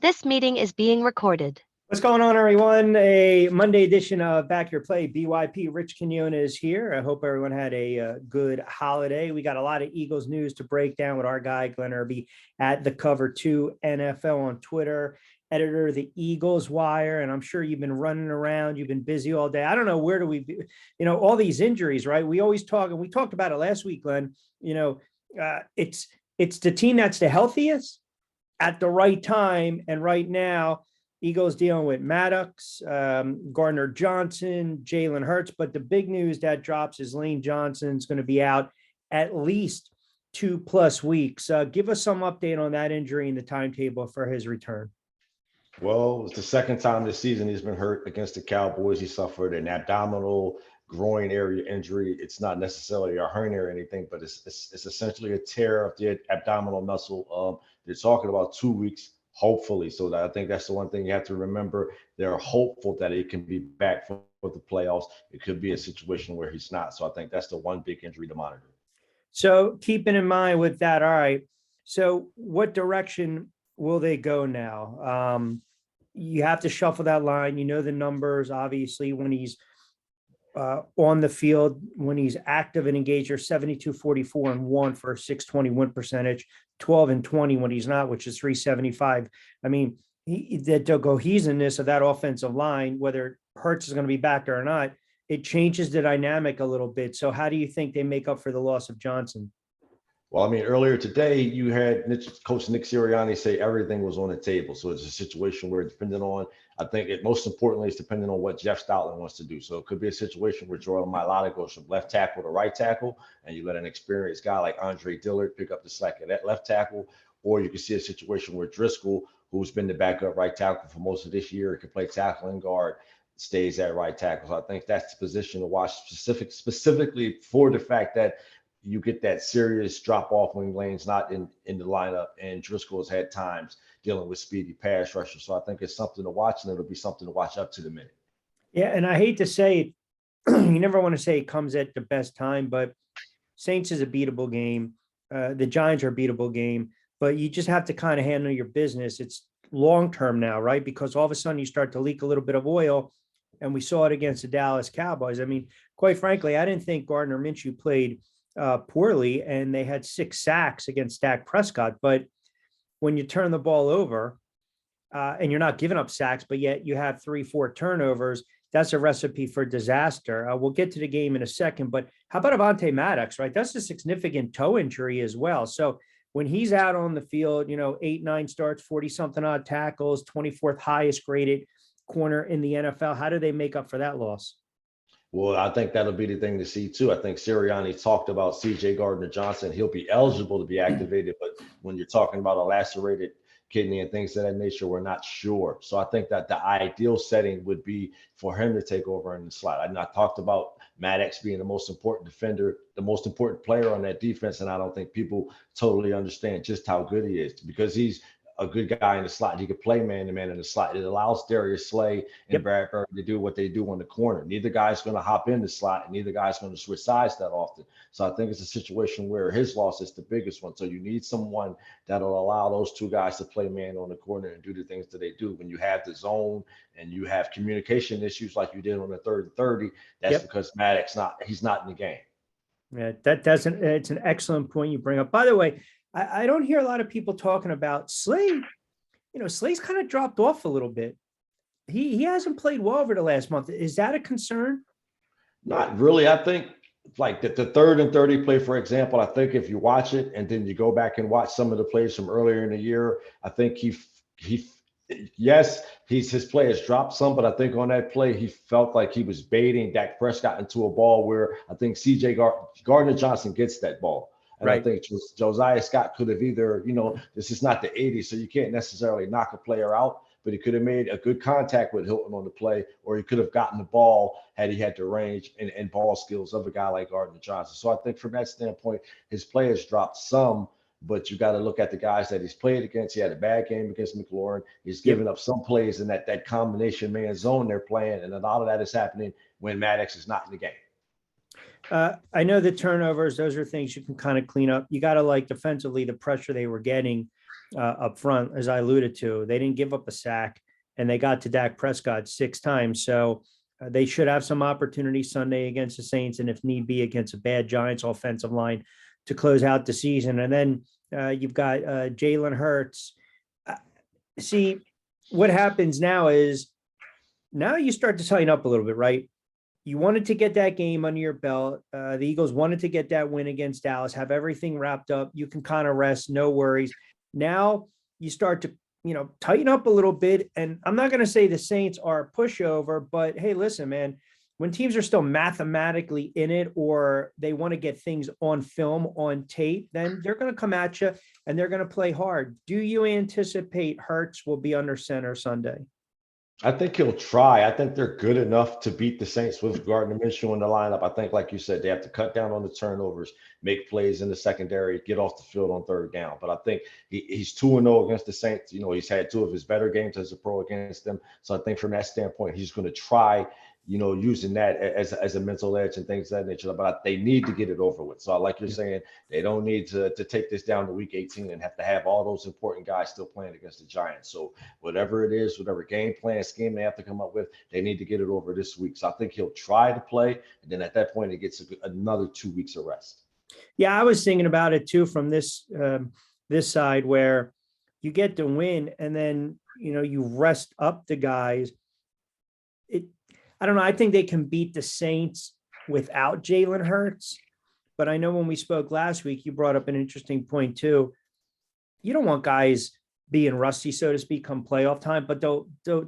This meeting is being recorded. What's going on, everyone? A Monday edition of Back Your Play. BYP Rich Quinones is here. I hope everyone had a good holiday. We got a lot of Eagles news to break down with our guy, Glenn Irby, at the Cover 2 NFL on Twitter, editor of the Eagles Wire. And I'm sure you've been running around. You've been busy all day. I don't know, where do we, all these injuries, right? We always talk, and we talked about it last week, Glenn. It's the team that's the healthiest at the right time. And right now, Eagles dealing with Maddox, Gardner Johnson, Jalen Hurts. But the big news that drops is Lane Johnson's going to be out at least 2+ weeks. Give us some update on that injury and the timetable for his return. Well, it's the second time this season he's been hurt against the Cowboys. He suffered an abdominal groin area injury. It's not necessarily a hernia or anything, but it's essentially a tear of the abdominal muscle. They're talking about 2 weeks. Hopefully. So I think that's the one thing you have to remember. They're hopeful that he can be back for the playoffs. It could be a situation where he's not. So I think that's the one big injury to monitor. So keeping in mind with that, all right. So what direction will they go now? You have to shuffle that line. You know the numbers, obviously, when he's on the field, when he's active and engaged, are 72-44-1 for a 620 win percentage, 12-20 when he's not, which is 375. I mean, the cohesiveness of that offensive line, whether Hurts is going to be back there or not, it changes the dynamic a little bit. So how do you think they make up for the loss of Johnson? Well, I mean, earlier today, you had Coach Nick Sirianni say everything was on the table. So it's a situation where, depending on, I think it most importantly is depending on what Jeff Stoutland wants to do. So it could be a situation where Jordan Mailata goes from left tackle to right tackle, and you let an experienced guy like Andre Dillard pick up the slack at that left tackle. Or you can see a situation where Driscoll, who's been the backup right tackle for most of this year, can play tackle and guard, stays at right tackle. So I think that's the position to watch specifically for the fact that you get that serious drop off when Lane's not in the lineup, and Driscoll's had times dealing with speedy pass rushers. So I think it's something to watch, and it'll be something to watch up to the minute. Yeah, and I hate to say it, you never want to say it comes at the best time, but Saints is a beatable game. The Giants are a beatable game, but you just have to kind of handle your business. It's long-term now, right? Because all of a sudden you start to leak a little bit of oil, and we saw it against the Dallas Cowboys. I mean, quite frankly, I didn't think Gardner Minshew played poorly, and they had 6 sacks against Dak Prescott. But when you turn the ball over and you're not giving up sacks, but yet you have 3-4 turnovers, that's a recipe for disaster. We'll get to the game in a second, but how about Avonte Maddox, right? That's a significant toe injury as well. So when he's out on the field, 8-9 starts, 40-something odd tackles, 24th highest graded corner in the NFL, how do they make up for that loss? Well, I think that'll be the thing to see too. I think Sirianni talked about CJ Gardner-Johnson. He'll be eligible to be activated, but when you're talking about a lacerated kidney and things of that nature, we're not sure. So I think that the ideal setting would be for him to take over in the slot. I talked about Maddox being the most important defender, the most important player on that defense, and I don't think people totally understand just how good he is, because he's a good guy in the slot. He could play man-to-man in the slot. It allows Darius Slay and Bradbury to do what they do on the corner. Neither guy's going to hop in the slot, and neither guy's going to switch sides that often. So I think it's a situation where his loss is the biggest one. So you need someone that'll allow those two guys to play man on the corner and do the things that they do. When you have the zone and you have communication issues like you did on the 3rd and 30, that's because Maddox he's not in the game. Yeah, it's an excellent point you bring up. By the way, I don't hear a lot of people talking about Slay. Slay's kind of dropped off a little bit. He hasn't played well over the last month. Is that a concern? Not really. I think like the 3rd and 30 play, for example, I think if you watch it and then you go back and watch some of the plays from earlier in the year, I think his play has dropped some, but I think on that play, he felt like he was baiting Dak Prescott into a ball where I think CJ Gardner-Johnson gets that ball. And right. I think Josiah Scott could have either, this is not the 80s, so you can't necessarily knock a player out, but he could have made a good contact with Hilton on the play, or he could have gotten the ball had he had the range and ball skills of a guy like Gardner-Johnson. So I think from that standpoint, his play has dropped some, but you got to look at the guys that he's played against. He had a bad game against McLaurin. He's given up some plays in that combination man zone they're playing, and a lot of that is happening when Maddox is not in the game. I know the turnovers, those are things you can kind of clean up. You got to, like, defensively, the pressure they were getting up front, as I alluded to. They didn't give up a sack, and they got to Dak Prescott 6 times. So they should have some opportunity Sunday against the Saints, and if need be, against a bad Giants offensive line to close out the season. And then you've got Jalen Hurts. See, what happens now is now you start to tighten up a little bit, right? You wanted to get that game under your belt. The Eagles wanted to get that win against Dallas, have everything wrapped up. You can kind of rest, no worries. Now you start to, tighten up a little bit. And I'm not going to say the Saints are a pushover, but hey, listen, man, when teams are still mathematically in it or they want to get things on film, on tape, then they're going to come at you and they're going to play hard. Do you anticipate Hurts will be under center Sunday? I think he'll try. I think they're good enough to beat the Saints with Gardner Minshew in the lineup. I think, like you said, they have to cut down on the turnovers, make plays in the secondary, get off the field on third down. But I think he's 2-0 against the Saints. He's had 2 of his better games as a pro against them. So I think from that standpoint, he's going to try, using that as a mental edge and things of that nature. But they need to get it over with. So like you're saying, they don't need to take this down to week 18 and have to have all those important guys still playing against the Giants. So whatever it is, whatever game plan scheme they have to come up with, they need to get it over this week. So I think he'll try to play. And then at that point, it gets another 2 weeks of rest. Yeah, I was thinking about it too from this side where you get the win and then, you rest up the guys. I don't know. I think they can beat the Saints without Jalen Hurts. But I know when we spoke last week, you brought up an interesting point too. You don't want guys being rusty, so to speak, come playoff time, but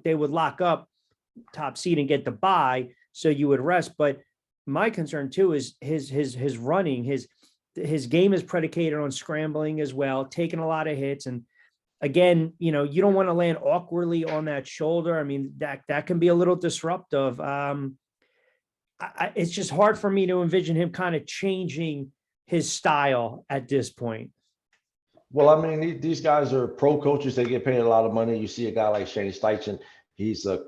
they would lock up top seed and get the bye, so you would rest. But my concern too is his running, his game is predicated on scrambling as well, taking a lot of hits. And again, you don't want to land awkwardly on that shoulder. I mean, that can be a little disruptive. It's just hard for me to envision him kind of changing his style at this point. Well, I mean, these guys are pro coaches. They get paid a lot of money. You see a guy like Shane Steichen. He's a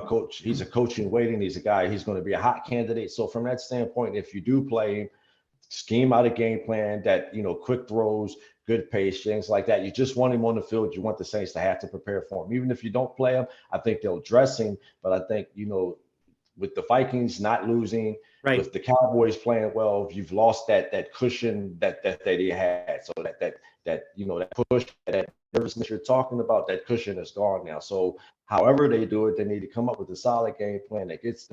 coach. He's a coach in waiting. He's a guy. He's going to be a hot candidate. So from that standpoint, if you do play him, scheme out a game plan that, quick throws, good pace, things like that. You just want him on the field. You want the Saints to have to prepare for him. Even if you don't play him, I think they'll dress him. But I think, with the Vikings not losing, right, with the Cowboys playing well, you've lost that cushion that he had. So that push, that nervousness you're talking about, that cushion is gone now. So however they do it, they need to come up with a solid game plan that gets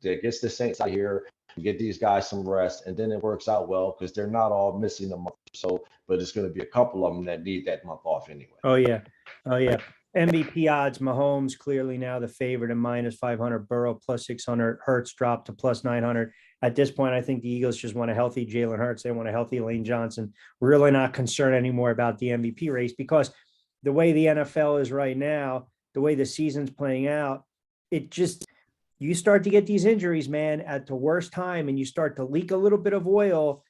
the Saints out here, get these guys some rest, and then it works out well because they're not all missing a month or so, but it's going to be a couple of them that need that month off anyway. Oh yeah. MVP odds, Mahomes clearly now the favorite at -500, Burrow +600, Hurts dropped to +900. At this point, I think the Eagles just want a healthy Jalen Hurts. They want a healthy Lane Johnson. Really not concerned anymore about the MVP race because the way the NFL is right now, the way the season's playing out, you start to get these injuries, man, at the worst time, and you start to leak a little bit of oil,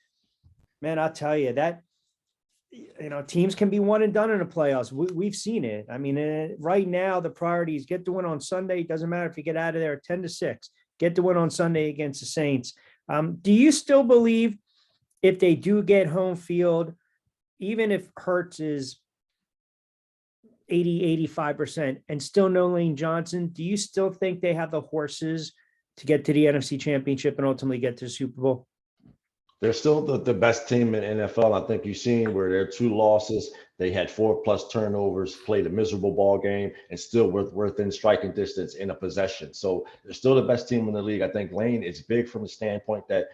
man, I'll tell you that, teams can be one and done in the playoffs. We've seen it. I mean, right now, the priority is get the win on Sunday. It doesn't matter if you get out of there 10-6, get the win on Sunday against the Saints. Do you still believe if they do get home field, even if Hurts is 80-85% and still no Lane Johnson, do you still think they have the horses to get to the NFC Championship and ultimately get to the Super Bowl? They're still the best team in NFL. I think you've seen where their 2 losses, they had 4+ turnovers, played a miserable ball game, and still within striking distance in a possession. So they're still the best team in the league. I think Lane is big from the standpoint that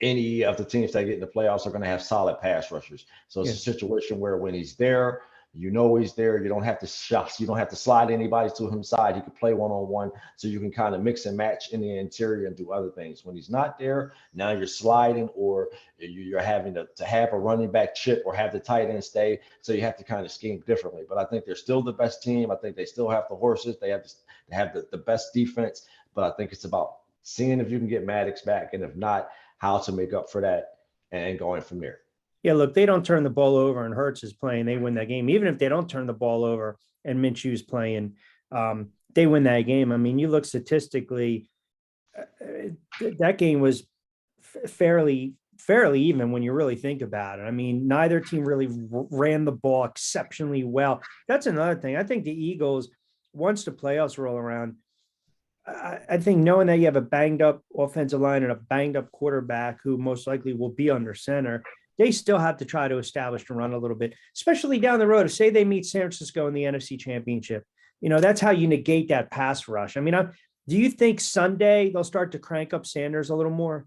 any of the teams that get in the playoffs are going to have solid pass rushers. So it's a situation where when he's there, he's there. You don't have to shot. You don't have to slide anybody to his side. He can play one-on-one, so you can kind of mix and match in the interior and do other things. When he's not there, now you're sliding, or you're having to have a running back chip or have the tight end stay. So you have to kind of scheme differently. But I think they're still the best team. I think they still have the horses. They have the best defense. But I think it's about seeing if you can get Maddox back, and if not, how to make up for that and going from there. Yeah, look, they don't turn the ball over and Hurts is playing, they win that game. Even if they don't turn the ball over and Minshew's playing, they win that game. I mean, you look statistically, that game was fairly fairly even when you really think about it. I mean, neither team really ran the ball exceptionally well. That's another thing. I think the Eagles, once the playoffs roll around, I think knowing that you have a banged up offensive line and a banged up quarterback who most likely will be under center, they still have to try to establish the run a little bit, especially down the road. If say they meet San Francisco in the NFC Championship, that's how you negate that pass rush. I mean, do you think Sunday they'll start to crank up Sanders a little more?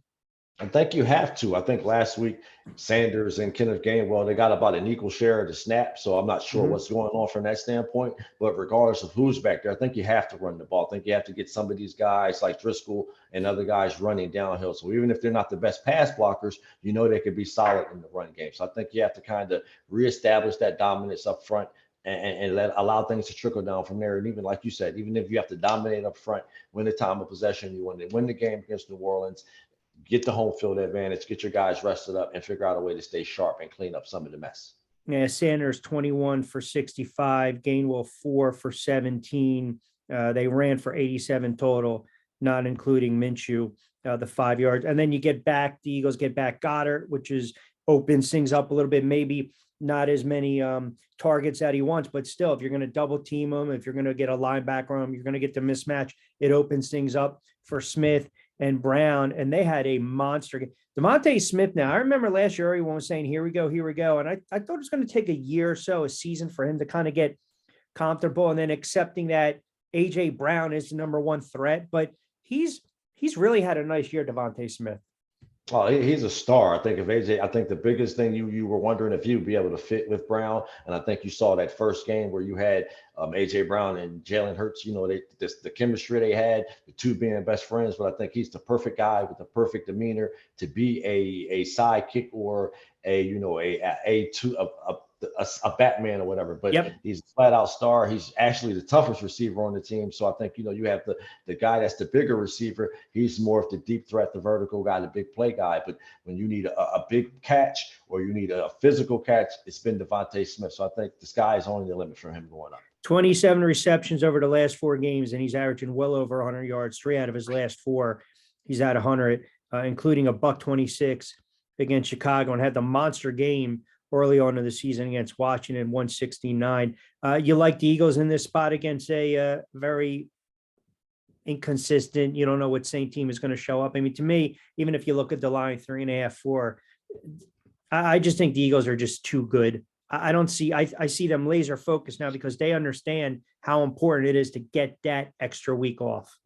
I think you have to. I think last week, Sanders and Kenneth Gainwell, they got about an equal share of the snap. So I'm not sure what's going on from that standpoint. But regardless of who's back there, I think you have to run the ball. I think you have to get some of these guys like Driscoll and other guys running downhill. So even if they're not the best pass blockers, they could be solid in the run game. So I think you have to kind of reestablish that dominance up front and allow things to trickle down from there. And even like you said, even if you have to dominate up front, win the time of possession, you want to win the game against New Orleans, get the home field advantage, get your guys rested up, and figure out a way to stay sharp and clean up some of the mess. Yeah, Sanders 21 for 65, Gainwell 4 for 17. They ran for 87 total, not including Minshew, the 5 yards. And then the Eagles get back Goddard, which opens things up a little bit. Maybe not as many targets that he wants, but still, if you're going to double team him, if you're going to get a linebacker on him, you're going to get the mismatch. It opens things up for Smith and Brown, and they had a monster game. DeVonta Smith now, I remember last year everyone was saying, here we go. And I thought it was going to take a year or so, a season for him to kind of get comfortable and then accepting that A.J. Brown is the number one threat. But he's really had a nice year, DeVonta Smith. Oh, he's a star. I think the biggest thing you were wondering if you'd be able to fit with Brown. And I think you saw that first game where you had AJ Brown and Jalen Hurts, the chemistry they had, the two being best friends. But I think he's the perfect guy with the perfect demeanor to be a sidekick or a Batman or whatever, but he's a flat out star. He's actually the toughest receiver on the team. So I think, you have the guy that's the bigger receiver. He's more of the deep threat, the vertical guy, the big play guy. But when you need a big catch or you need a physical catch, it's been DeVonta Smith. So I think the sky is only the limit for him going up. 27 receptions over the last 4 games, and he's averaging well over 100 yards. 3 out of his last 4, he's at 100, including a $126 against Chicago, and had the monster game early on in the season against Washington, 169. You like the Eagles in this spot against a very inconsistent, you don't know what Saint team is going to show up. I mean, to me, even if you look at the line 3.5, 4, I just think the Eagles are just too good. I see them laser focused now because they understand how important it is to get that extra week off.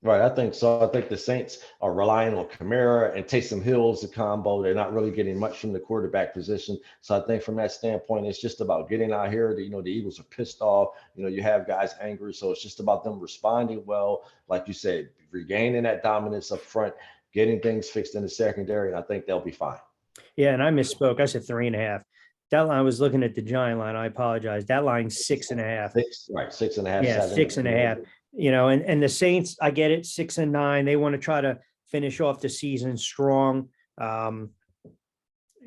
Right, I think so. I think the Saints are relying on Kamara and Taysom Hill's the combo. They're not really getting much from the quarterback position. So I think from that standpoint, it's just about getting out here. The Eagles are pissed off. You have guys angry. So it's just about them responding well, like you said, regaining that dominance up front, getting things fixed in the secondary, and I think they'll be fine. Yeah, and I misspoke. I said 3.5. That line, I was looking at the Giant line. I apologize. That line's 6.5. 6.5. Yeah, 6.5. And the Saints, I get it, 6-9. They want to try to finish off the season strong. A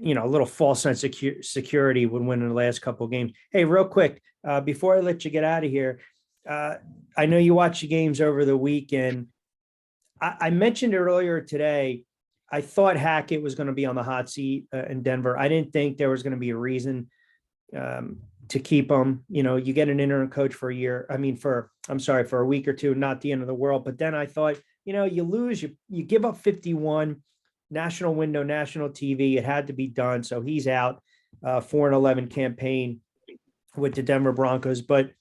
little false sense of security when winning the last couple of games. Hey, real quick, before I let you get out of here, I know you watch the games over the weekend. I mentioned earlier today, I thought Hackett was going to be on the hot seat in Denver. I didn't think there was going to be a reason to keep him. You get an interim coach for a year. For a week or two, not the end of the world. But then I thought, you lose, you give up 51, national window, national TV. It had to be done. So he's out, 4-11 campaign with the Denver Broncos. But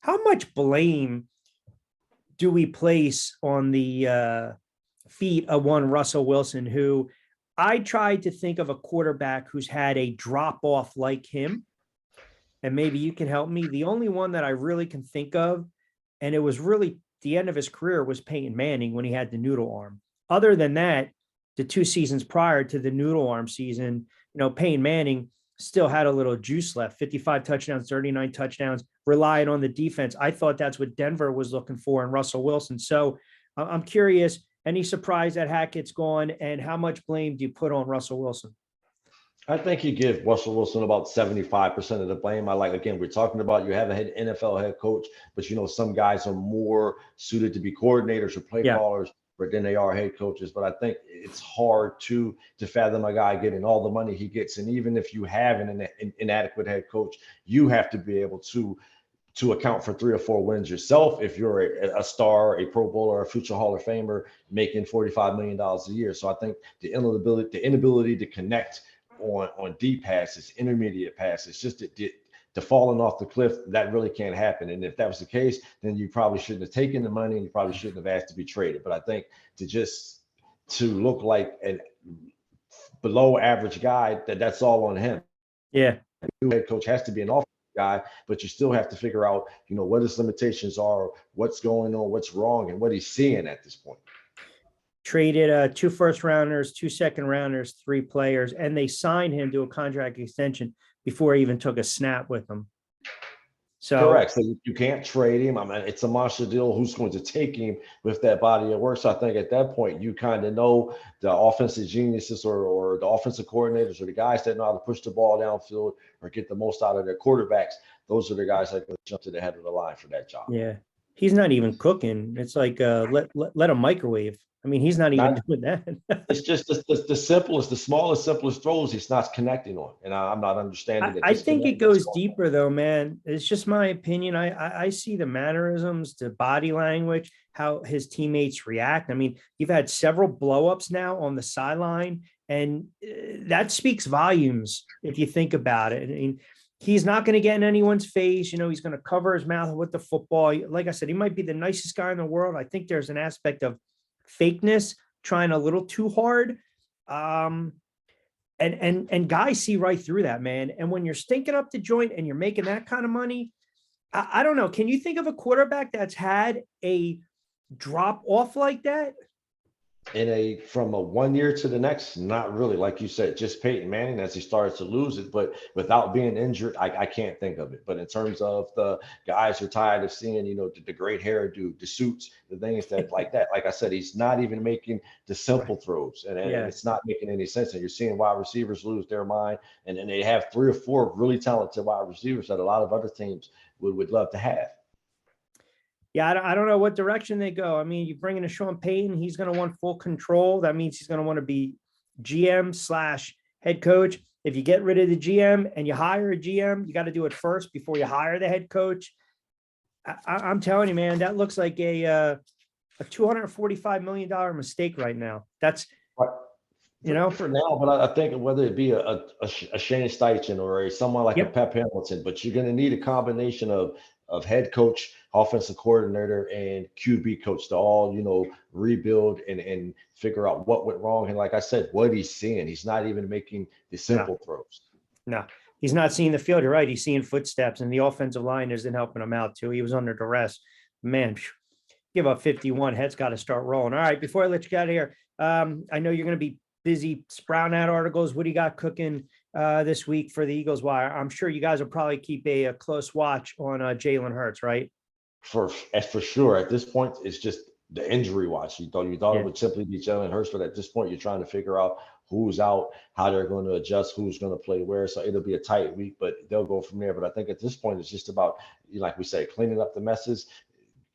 how much blame do we place on the feet of one Russell Wilson, who I tried to think of a quarterback who's had a drop off like him? And maybe you can help me. The only one that I really can think of, and it was really the end of his career, was Peyton Manning when he had the noodle arm. Other than that, the 2 seasons prior to the noodle arm season, Peyton Manning still had a little juice left, 55 touchdowns, 39 touchdowns, relied on the defense. I thought that's what Denver was looking for in Russell Wilson. So I'm curious, any surprise that Hackett's gone, and how much blame do you put on Russell Wilson? I think you give Russell Wilson about 75% of the blame. We're talking about, you have a NFL head coach, but some guys are more suited to be coordinators or play callers. than they are head coaches. But I think it's hard to fathom a guy getting all the money he gets. And even if you have an inadequate head coach, you have to be able to account for 3 or 4 wins yourself if you're a star, a Pro Bowler, a future Hall of Famer making $45 million a year. So I think the inability to connect on deep passes, intermediate passes, just to falling off the cliff, that really can't happen. And if that was the case, then you probably shouldn't have taken the money and you probably shouldn't have asked to be traded. But I think to look like a below average guy, that's all on him. Yeah. The new head coach has to be an offensive guy, but you still have to figure out, what his limitations are, what's going on, what's wrong, and what he's seeing at this point. Traded 2 first-rounders, 2 second-rounders, 3 players, and they signed him to a contract extension before he even took a snap with them. So correct. So you can't trade him. I mean, it's a monster deal. Who's going to take him with that body of work? So I think at that point, you kind of know the offensive geniuses or the offensive coordinators or the guys that know how to push the ball downfield or get the most out of their quarterbacks. Those are the guys that can jump to the head of the line for that job. yeah, he's not even cooking. It's like let him microwave. I mean, he's not even doing that. It's just the simplest, the smallest, simplest throws he's not connecting on. And I'm not understanding I think it goes deeper though, man. It's just my opinion. I see the mannerisms, the body language, how his teammates react. I mean, you've had several blowups now on the sideline, and that speaks volumes if you think about it. I mean, he's not going to get in anyone's face. He's going to cover his mouth with the football. Like I said, he might be the nicest guy in the world. I think there's an aspect of fakeness, trying a little too hard. And guys see right through that, man. And when you're stinking up the joint and you're making that kind of money, I don't know. Can you think of a quarterback that's had a drop off like that? From a 1 year to the next, not really. Like you said, just Peyton Manning as he started to lose it, but without being injured, I can't think of it. But in terms of the guys who are tired of seeing, the great hairdo, the suits, the things that like that. Like I said, he's not even making the simple throws, and it's not making any sense. And you're seeing wide receivers lose their mind, and then they have 3 or 4 really talented wide receivers that a lot of other teams would love to have. Yeah, I don't know what direction they go. I mean, you bring in a Sean Payton, he's going to want full control. That means he's going to want to be GM/head coach. If you get rid of the GM and you hire a GM, you got to do it first before you hire the head coach. I'm telling you, man, that looks like a $245 million mistake right now. That's for now, but I think whether it be a Shane Steichen or someone like a Pep Hamilton, but you're going to need a combination of head coach, offensive coordinator, and QB coach to all, rebuild and figure out what went wrong. And like I said, what he's seeing, he's not even making the simple throws. No, he's not seeing the field. You're right. He's seeing footsteps, and the offensive line isn't helping him out too. He was under duress. Man, give up 51. Head's got to start rolling. All right, before I let you get out of here, I know you're going to be busy sprouting out articles. What do you got cooking this week for the Eagles Wire? I'm sure you guys will probably keep a close watch on Jalen Hurts, right? For sure. At this point, it's just the injury watch. You thought it would simply be Jalen Hurts, but at this point, you're trying to figure out who's out, how they're going to adjust, who's going to play where. So it'll be a tight week, but they'll go from there. But I think at this point, it's just about, like we say, cleaning up the messes,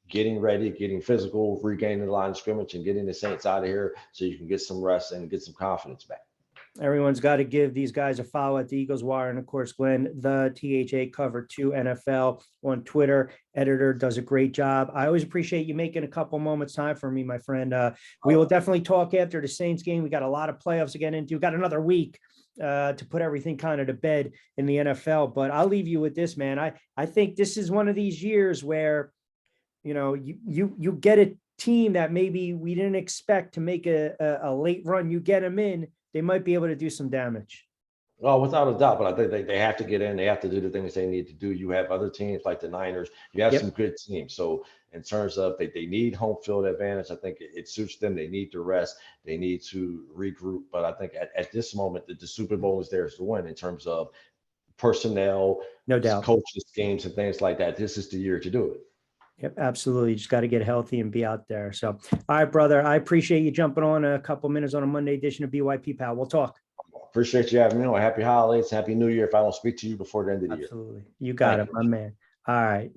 getting ready, getting physical, regaining the line of scrimmage, and getting the Saints out of here so you can get some rest and get some confidence back. Everyone's got to give these guys a follow at the Eagles Wire. And of course, Glenn, the THA cover 2 NFL on Twitter. Editor does a great job. I always appreciate you making a couple moments time for me, my friend. We will definitely talk after the Saints game. We got a lot of playoffs to get into. Got another week to put everything kind of to bed in the NFL. But I'll leave you with this, man. I think this is one of these years where, you get a team that maybe we didn't expect to make a late run. You get them in, they might be able to do some damage. Well, without a doubt, but I think they have to get in. They have to do the things they need to do. You have other teams like the Niners. You have some good teams. So in terms of they need home field advantage, I think it suits them. They need to rest. They need to regroup. But I think at this moment, the Super Bowl is theirs to win in terms of personnel, no doubt, coaches, games, and things like that. This is the year to do it. Yep, absolutely. You just got to get healthy and be out there. So, all right, brother, I appreciate you jumping on a couple minutes on a Monday edition of BYP Pal. We'll talk. Appreciate you having me on. Happy holidays. Happy New Year if I don't speak to you before the end of the year. Absolutely. You got it, my man. All right.